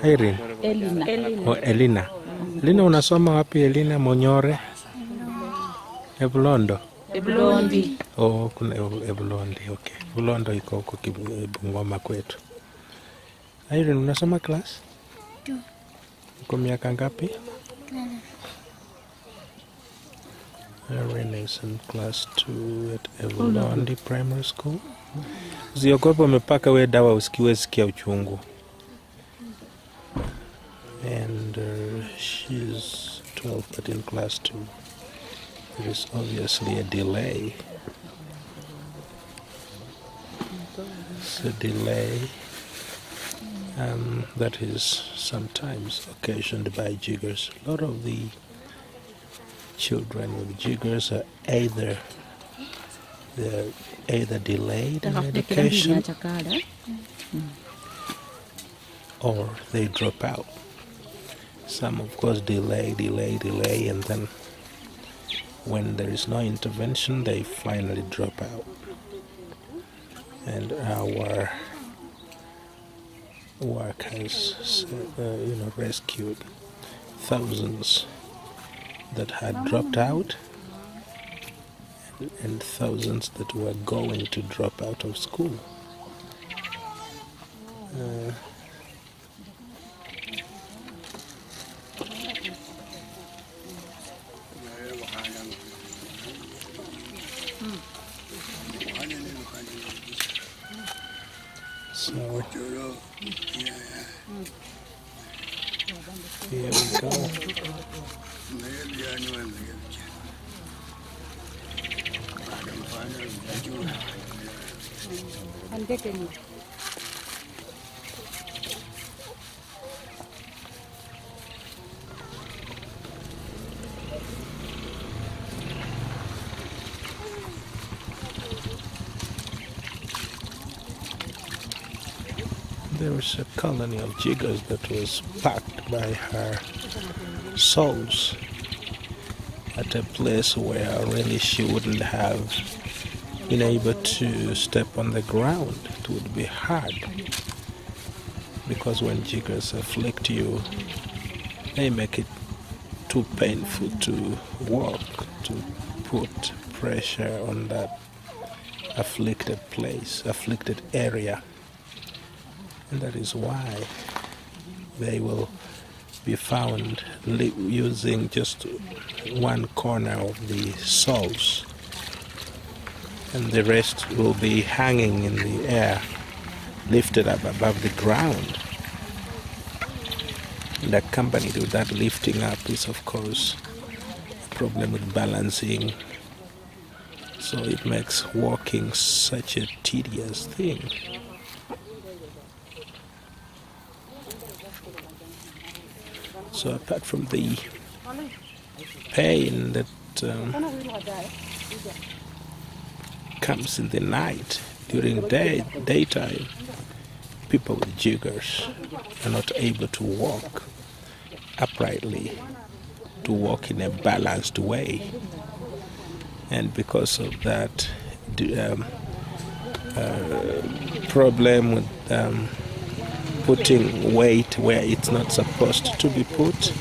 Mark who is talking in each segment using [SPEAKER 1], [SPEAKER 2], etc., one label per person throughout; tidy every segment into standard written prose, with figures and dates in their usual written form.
[SPEAKER 1] Irene. Elina. Oh, Elina. Elina, unasoma wapi Elina? Monyore? Ebulondo?
[SPEAKER 2] Ebulondi.
[SPEAKER 1] Oh, kuna Ebulondi, okay. Ebulondo iko huko Bungoma kwetu. Irene, unasoma class? 2. Uko miaka ngapi? 12. Irene is in class 2 at Ebulondi Primary School. Usiogope umepaka we dawa usikiwe sikia uchungu. And she's 12 but in class 2. There is obviously a delay. It's a delay that is sometimes occasioned by jiggers. A lot of the children with jiggers are either delayed in education or they drop out. Some, of course, delay, and then when there is no intervention, they finally drop out. And our work has, rescued thousands that had dropped out and thousands that were going to drop out of school. So here we go. There was a colony of jiggers that was packed by her souls at a place where really she wouldn't have been able to step on the ground. It would be hard because when jiggers afflict you, they make it too painful to walk, to put pressure on that afflicted place, afflicted area. And that is why they will be found using just one corner of the soles, and the rest will be hanging in the air, lifted up above the ground. And accompanied with that lifting up is, of course, a problem with balancing. So it makes walking such a tedious thing. So apart from the pain that comes in the night, during daytime, people with jiggers are not able to walk uprightly, to walk in a balanced way. And because of that problem with putting weight where it's not supposed to be put,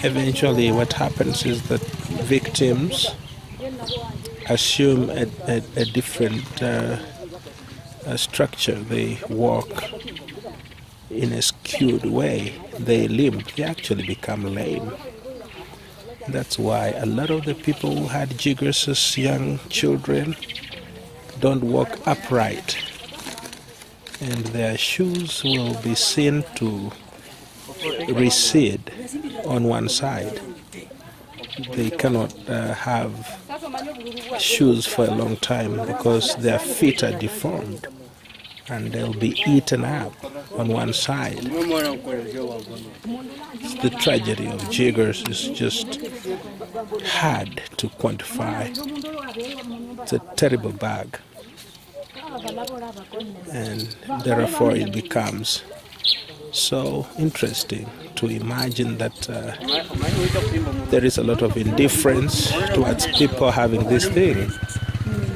[SPEAKER 1] eventually what happens is that victims assume a different structure. They walk in a skewed way. They limp. They actually become lame. That's why a lot of the people who had jiggers as young children don't walk upright, and their shoes will be seen to recede on one side. They cannot have shoes for a long time because their feet are deformed and they'll be eaten up on one side. The tragedy of jiggers is just hard to quantify. It's a terrible bug, and therefore it becomes so interesting to imagine that there is a lot of indifference towards people having this thing.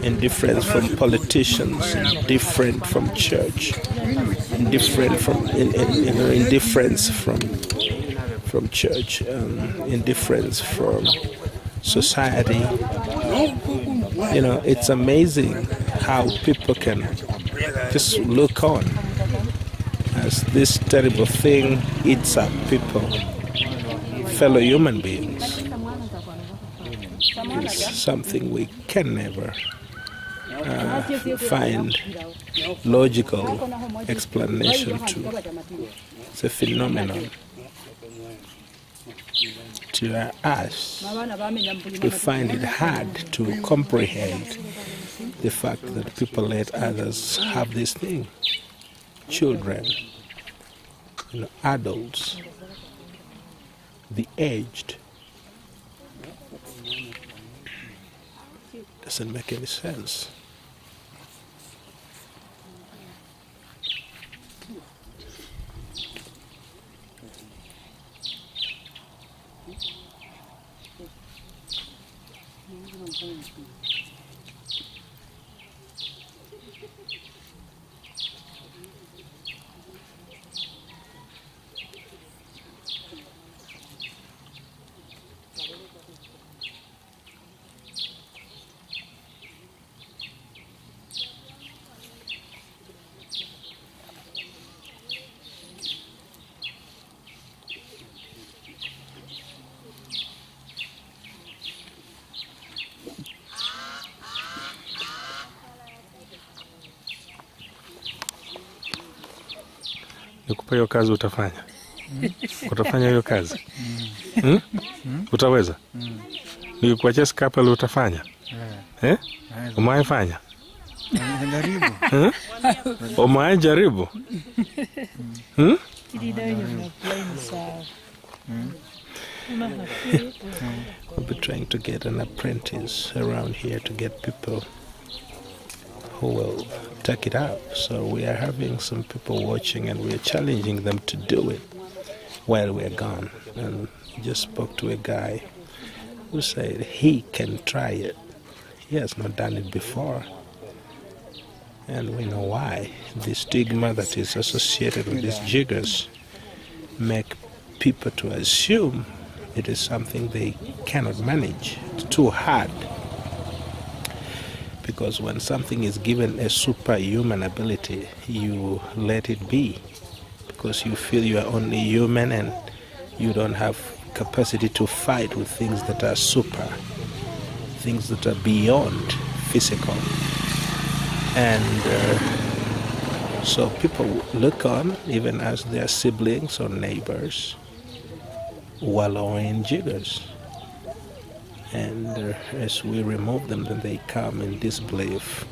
[SPEAKER 1] Indifference from politicians, indifferent from church, indifference from church, indifference from society. You know, it's amazing how people can just look on as this terrible thing eats up people, fellow human beings. It's something we can never find logical explanation to. It's a phenomenon. To us, we find it hard to comprehend the fact that people let others have this thing. Children, adults, the aged. Doesn't make any sense. Nikupa hiyo kazi utafanya? Utafanya hiyo kazi? Utaweza? Nikuachia scalpel utafanya? Umewahi fanya? Umewahi jaribu? We'll be trying to get an apprentice around here to get people who will take it up. So we are having some people watching and we are challenging them to do it while we're gone. And just spoke to a guy who said he can try it. He has not done it before. And we know why. The stigma that is associated with these jiggers make people to assume it is something they cannot manage. It's too hard. Because when something is given a superhuman ability, you let it be. Because you feel you are only human and you don't have capacity to fight with things that are super, things that are beyond physical. And so people look on, even as their siblings or neighbors, wallow in jiggers. And as we remove them, then they come in disbelief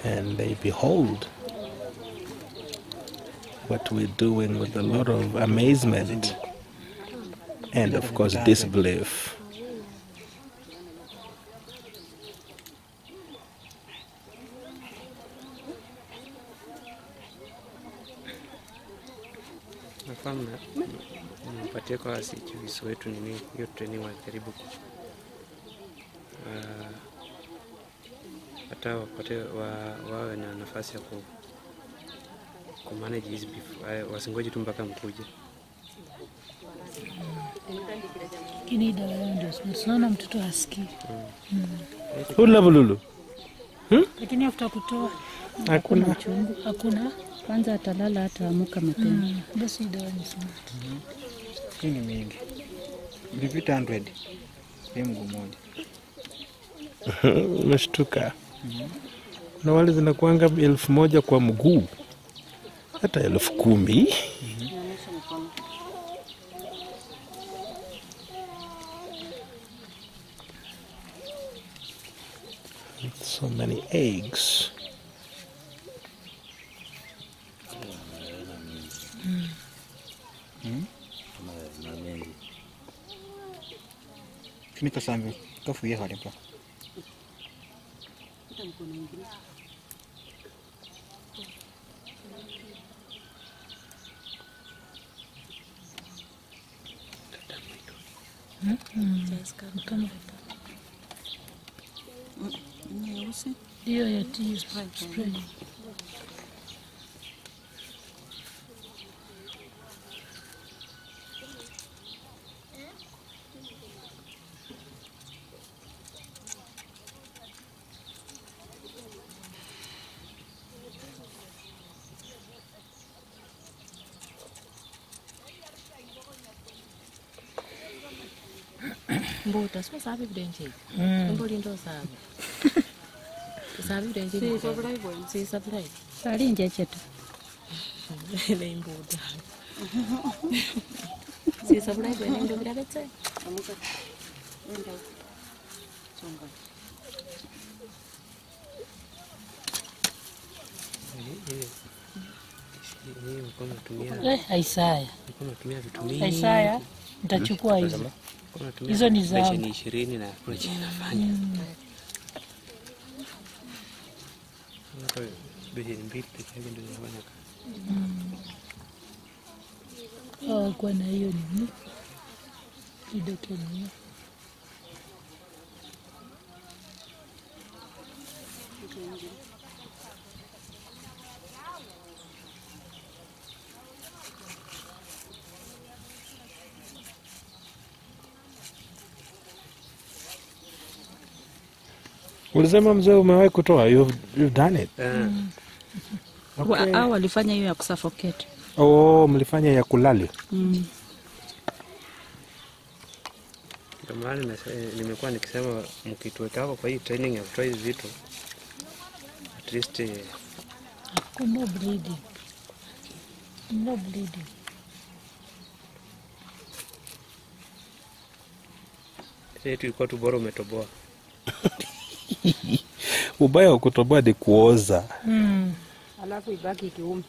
[SPEAKER 1] and they behold what we're doing with a lot of amazement and, of course, disbelief.
[SPEAKER 2] Nipatie kwa CHVs wetu nini hiyo training wa karibu hata wapate wawe na nafasi ya kumanage hizi before wasingoje tu mpaka mkuje.
[SPEAKER 3] Kini dawa ndio sana mtoto asikii.
[SPEAKER 1] Hula bululu.
[SPEAKER 3] Lakini after kutoa
[SPEAKER 1] hakuna
[SPEAKER 3] chungu, hakuna. Kwanza atalala hata amuka mapema. Basi dawa ni sana.
[SPEAKER 4] Kini mingi. Nilipita 100. Kwa mguu mmoja.
[SPEAKER 1] Umeshtuka. Na wale zinakuanga 1000 kwa mguu. Hata 10,000. So many eggs.
[SPEAKER 4] Kini kasambi kafuye halipa.
[SPEAKER 3] Kama hiyo ya tea spray.
[SPEAKER 5] Mbota sio sabi videnje. Mboli ndo sabi. Sabi videnje. Si sabi.
[SPEAKER 3] Sali nje chetu.
[SPEAKER 5] Ile mbota. Si sabi bene ndo birabetse. Amuka. Enda. Songa.
[SPEAKER 3] Isaya.
[SPEAKER 2] Natumia vitu mingi.
[SPEAKER 3] Isaya nitachukua hizo. Hizo ni za
[SPEAKER 2] 20 na project nafanya. Hapo bidii mbili pekee ndio nafanya.
[SPEAKER 3] kwa na hiyo nini kidogo ni
[SPEAKER 1] Ulisema mzee umewahi kutoa, you've done it.
[SPEAKER 3] Okay. Au walifanya hiyo ya kusuffocate.
[SPEAKER 1] Oh, mlifanya ya kulali.
[SPEAKER 2] Ndio maana nimekuwa nikisema mkituweka hapo kwa hii training ya kutoa hizi vitu at least
[SPEAKER 3] no bleeding. No bleeding.
[SPEAKER 2] Yetu ilikuwa tu bora umetoboa.
[SPEAKER 1] Ubaya wa kutoboa ni kuoza.
[SPEAKER 3] Alafu ibaki kiume.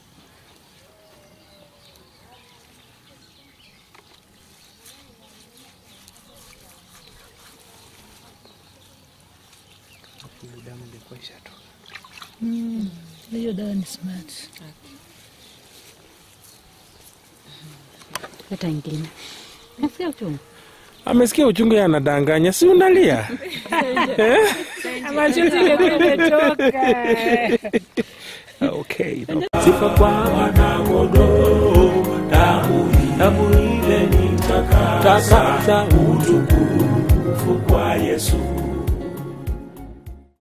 [SPEAKER 2] Damu ilikuwa ishatoka.
[SPEAKER 3] Hiyo dawa ni smart. Leta ingine. Nasikia uchungu.
[SPEAKER 1] Amesikia uchungu ya anadanganya, si unalia?
[SPEAKER 3] Machozi yametoka.
[SPEAKER 1] Okay. Sifa kwa wanagodoro, damu ile nitakasa utukufu kwa Yesu.